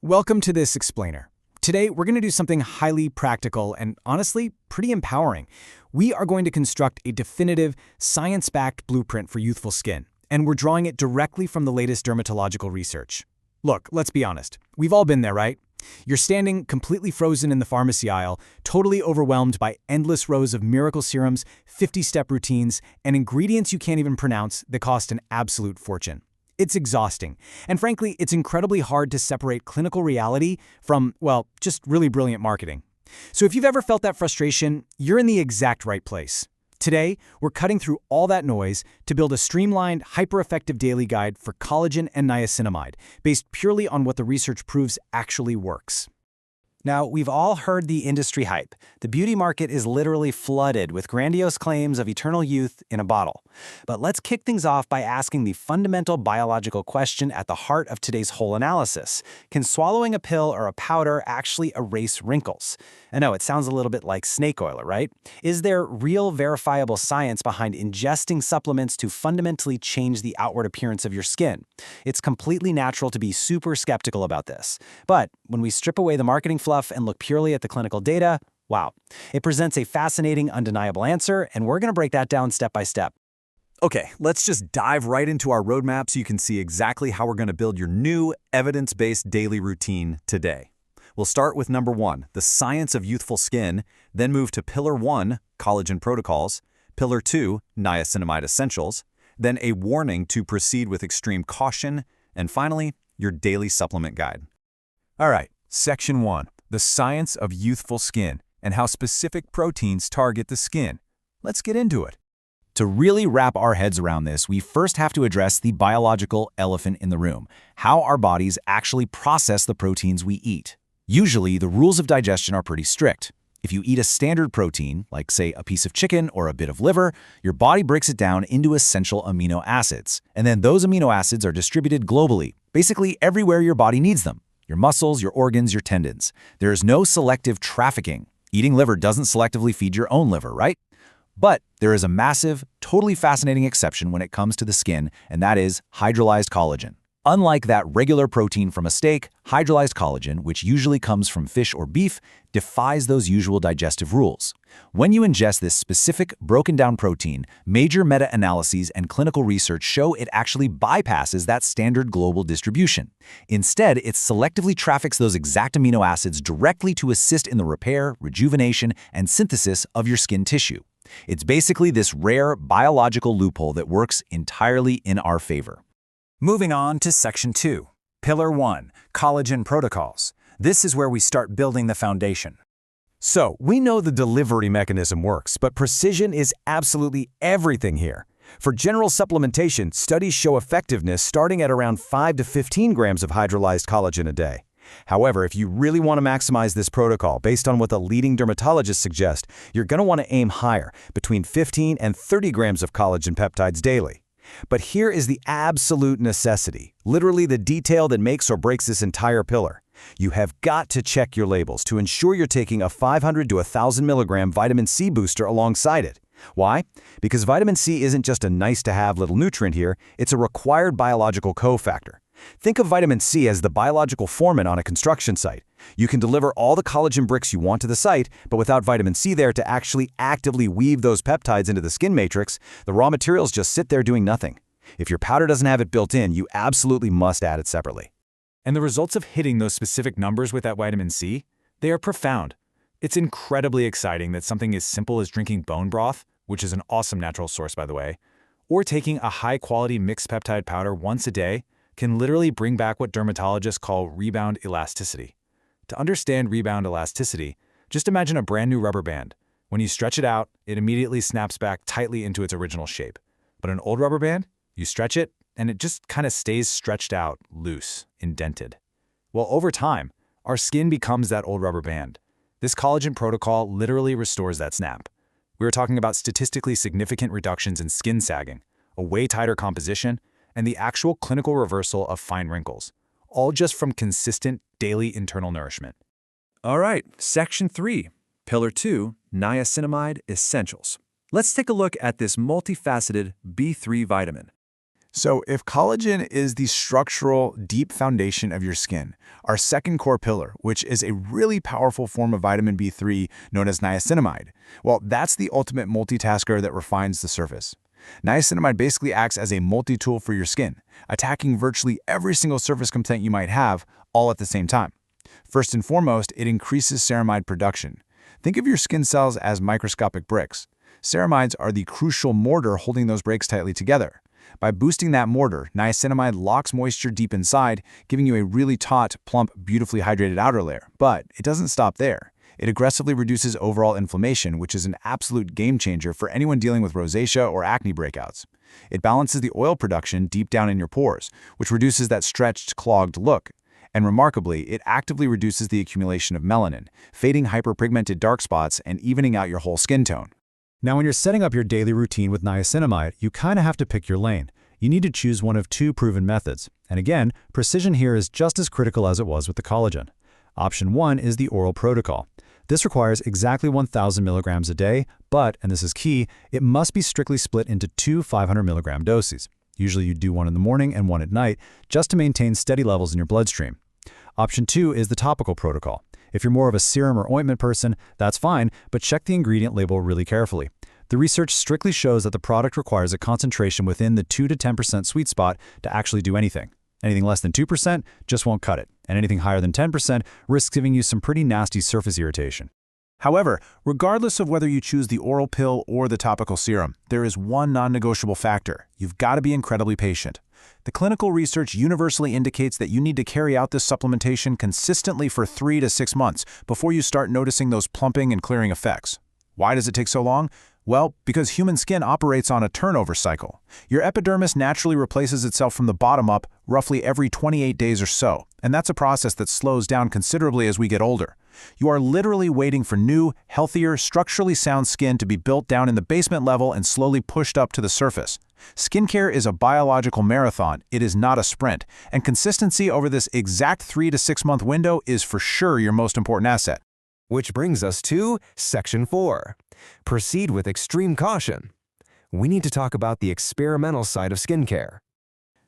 Welcome to this explainer. Today, we're going to do something highly practical and honestly, pretty empowering. We are going to construct a definitive, science-backed blueprint for youthful skin, and we're drawing it directly from the latest dermatological research. Look, let's be honest. We've all been there, right? You're standing completely frozen in the pharmacy aisle, totally overwhelmed by endless rows of miracle serums, 50-step routines, and ingredients you can't even pronounce that cost an absolute fortune. It's exhausting, and frankly, it's incredibly hard to separate clinical reality from, well, just really brilliant marketing. So if you've ever felt that frustration, you're in the exact right place. Today, we're cutting through all that noise to build a streamlined, hyper-effective daily guide for collagen and niacinamide, based purely on what the research proves actually works. Now, we've all heard the industry hype. The beauty market is literally flooded with grandiose claims of eternal youth in a bottle. But let's kick things off by asking the fundamental biological question at the heart of today's whole analysis. Can swallowing a pill or a powder actually erase wrinkles? I know it sounds a little bit like snake oil, right? Is there real verifiable science behind ingesting supplements to fundamentally change the outward appearance of your skin? It's completely natural to be super skeptical about this. But when we strip away the marketing fluff and look purely at the clinical data, wow. It presents a fascinating, undeniable answer, and we're going to break that down step by step. Okay, let's just dive right into our roadmap so you can see exactly how we're going to build your new, evidence-based daily routine today. We'll start with number 1, the science of youthful skin, then move to Pillar 1, collagen protocols, Pillar 2, niacinamide essentials, then a warning to proceed with extreme caution, and finally, your daily supplement guide. All right, Section 1, the science of youthful skin and how specific proteins target the skin. Let's get into it. To really wrap our heads around this, we first have to address the biological elephant in the room, how our bodies actually process the proteins we eat. Usually, the rules of digestion are pretty strict. If you eat a standard protein, like say a piece of chicken or a bit of liver, your body breaks it down into essential amino acids. And then those amino acids are distributed globally, basically everywhere your body needs them. Your muscles, your organs, your tendons. There is no selective trafficking. Eating liver doesn't selectively feed your own liver, right? But there is a massive, totally fascinating exception when it comes to the skin, and that is hydrolyzed collagen. Unlike that regular protein from a steak, hydrolyzed collagen, which usually comes from fish or beef, defies those usual digestive rules. When you ingest this specific, broken-down protein, major meta-analyses and clinical research show it actually bypasses that standard global distribution. Instead, it selectively traffics those exact amino acids directly to assist in the repair, rejuvenation, and synthesis of your skin tissue. It's basically this rare biological loophole that works entirely in our favor. Moving on to Section 2, Pillar 1, collagen protocols. This is where we start building the foundation. So, we know the delivery mechanism works, but precision is absolutely everything here. For general supplementation, studies show effectiveness starting at around 5 to 15 grams of hydrolyzed collagen a day. However, if you really want to maximize this protocol based on what the leading dermatologists suggest, you're going to want to aim higher, between 15 and 30 grams of collagen peptides daily. But here is the absolute necessity, literally the detail that makes or breaks this entire pillar. You have got to check your labels to ensure you're taking a 500 to 1,000 milligram vitamin C booster alongside it. Why? Because vitamin C isn't just a nice-to-have little nutrient here, it's a required biological cofactor. Think of vitamin C as the biological foreman on a construction site. You can deliver all the collagen bricks you want to the site, but without vitamin C there to actually actively weave those peptides into the skin matrix, the raw materials just sit there doing nothing. If your powder doesn't have it built in, you absolutely must add it separately. And the results of hitting those specific numbers with that vitamin C, they are profound. It's incredibly exciting that something as simple as drinking bone broth, which is an awesome natural source by the way, or taking a high-quality mixed peptide powder once a day can literally bring back what dermatologists call rebound elasticity. To understand rebound elasticity, just imagine a brand new rubber band. When you stretch it out, it immediately snaps back tightly into its original shape. But an old rubber band, you stretch it, and it just kind of stays stretched out, loose, indented. Well, over time, our skin becomes that old rubber band. This collagen protocol literally restores that snap. We are talking about statistically significant reductions in skin sagging, a way tighter composition, and the actual clinical reversal of fine wrinkles, all just from consistent daily internal nourishment. All right, Section 3, Pillar 2, niacinamide essentials. Let's take a look at this multifaceted B3 vitamin. So if collagen is the structural, deep foundation of your skin, our second core pillar, which is a really powerful form of vitamin B3 known as niacinamide, well, that's the ultimate multitasker that refines the surface. Niacinamide basically acts as a multi-tool for your skin, attacking virtually every single surface complaint you might have, all at the same time. First and foremost, it increases ceramide production. Think of your skin cells as microscopic bricks. Ceramides are the crucial mortar holding those bricks tightly together. By boosting that mortar, niacinamide locks moisture deep inside, giving you a really taut, plump, beautifully hydrated outer layer. But it doesn't stop there. It aggressively reduces overall inflammation, which is an absolute game changer for anyone dealing with rosacea or acne breakouts. It balances the oil production deep down in your pores, which reduces that stretched, clogged look. And remarkably, it actively reduces the accumulation of melanin, fading hyperpigmented dark spots and evening out your whole skin tone. Now, when you're setting up your daily routine with niacinamide, you kind of have to pick your lane. You need to choose one of two proven methods. And again, precision here is just as critical as it was with the collagen. Option 1 is the oral protocol. This requires exactly 1,000 milligrams a day, but, and this is key, it must be strictly split into two 500 milligram doses. Usually you do one in the morning and one at night, just to maintain steady levels in your bloodstream. Option 2 is the topical protocol. If you're more of a serum or ointment person, that's fine, but check the ingredient label really carefully. The research strictly shows that the product requires a concentration within the 2 to 10% sweet spot to actually do anything. Anything less than 2% just won't cut it, and anything higher than 10% risks giving you some pretty nasty surface irritation. However, regardless of whether you choose the oral pill or the topical serum, there is one non-negotiable factor. You've got to be incredibly patient. The clinical research universally indicates that you need to carry out this supplementation consistently for 3 to 6 months before you start noticing those plumping and clearing effects. Why does it take so long? Well, because human skin operates on a turnover cycle. Your epidermis naturally replaces itself from the bottom up roughly every 28 days or so, and that's a process that slows down considerably as we get older. You are literally waiting for new, healthier, structurally sound skin to be built down in the basement level and slowly pushed up to the surface. Skincare is a biological marathon, it is not a sprint, and consistency over this exact 3 to 6 month window is for sure your most important asset. Which brings us to Section 4. Proceed with extreme caution. We need to talk about the experimental side of skincare.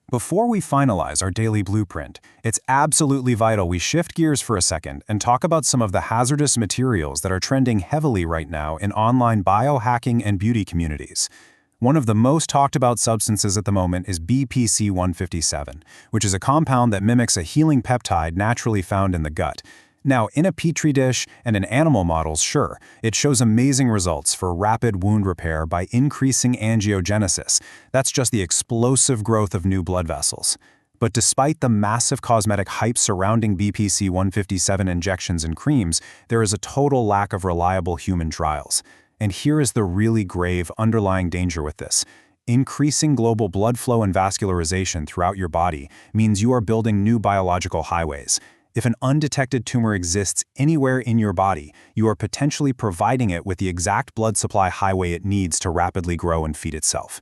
Before we finalize our daily blueprint, it's absolutely vital we shift gears for a second and talk about some of the hazardous materials that are trending heavily right now in online biohacking and beauty communities. One of the most talked about substances at the moment is BPC-157, which is a compound that mimics a healing peptide naturally found in the gut. Now, in a petri dish and in animal models, sure, it shows amazing results for rapid wound repair by increasing angiogenesis. That's just the explosive growth of new blood vessels. But despite the massive cosmetic hype surrounding BPC-157 injections and creams, there is a total lack of reliable human trials. And here is the really grave underlying danger with this. Increasing global blood flow and vascularization throughout your body means you are building new biological highways. If an undetected tumor exists anywhere in your body, you are potentially providing it with the exact blood supply highway it needs to rapidly grow and feed itself.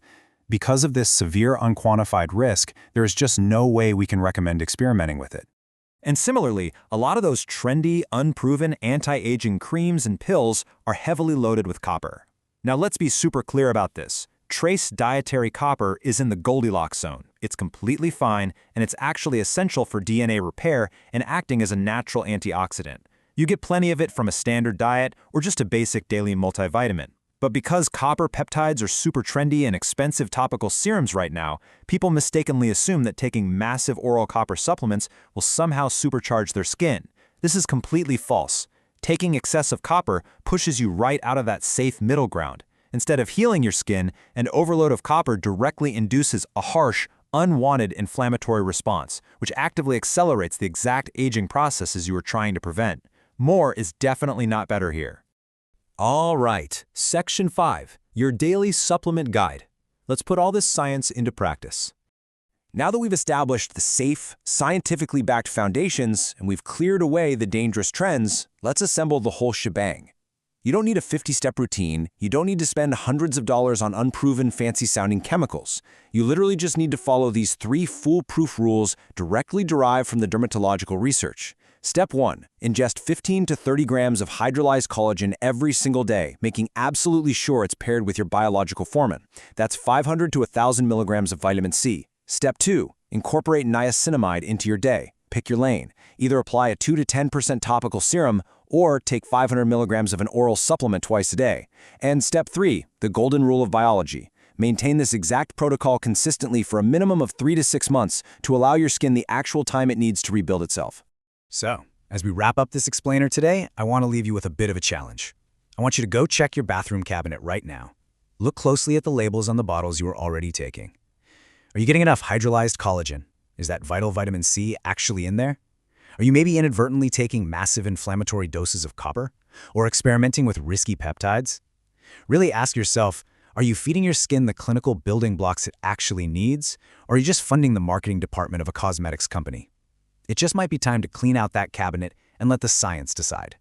Because of this severe unquantified risk, there is just no way we can recommend experimenting with it. And similarly, a lot of those trendy, unproven anti-aging creams and pills are heavily loaded with copper. Now let's be super clear about this. Trace dietary copper is in the Goldilocks zone. It's completely fine, and it's actually essential for DNA repair and acting as a natural antioxidant. You get plenty of it from a standard diet or just a basic daily multivitamin. But because copper peptides are super trendy and expensive topical serums right now, people mistakenly assume that taking massive oral copper supplements will somehow supercharge their skin. This is completely false. Taking excessive copper pushes you right out of that safe middle ground. Instead of healing your skin, an overload of copper directly induces a harsh, unwanted inflammatory response, which actively accelerates the exact aging processes you are trying to prevent. More is definitely not better here. All right, Section 5, your daily supplement guide. Let's put all this science into practice. Now that we've established the safe, scientifically backed foundations and we've cleared away the dangerous trends, let's assemble the whole shebang. You don't need a 50-step routine. You don't need to spend hundreds of dollars on unproven, fancy-sounding chemicals. You literally just need to follow these 3 foolproof rules directly derived from the dermatological research. Step 1. Ingest 15 to 30 grams of hydrolyzed collagen every single day, making absolutely sure it's paired with your biological formin. That's 500 to 1,000 milligrams of vitamin C. Step 2. Incorporate niacinamide into your day. Pick your lane. Either apply a 2 to 10% topical serum or take 500 milligrams of an oral supplement twice a day. And Step 3. The golden rule of biology. Maintain this exact protocol consistently for a minimum of 3 to 6 months to allow your skin the actual time it needs to rebuild itself. So, as we wrap up this explainer today, I want to leave you with a bit of a challenge. I want you to go check your bathroom cabinet right now. Look closely at the labels on the bottles you are already taking. Are you getting enough hydrolyzed collagen? Is that vital vitamin C actually in there? Are you maybe inadvertently taking massive inflammatory doses of copper? Or experimenting with risky peptides? Really ask yourself, are you feeding your skin the clinical building blocks it actually needs, or are you just funding the marketing department of a cosmetics company? It just might be time to clean out that cabinet and let the science decide.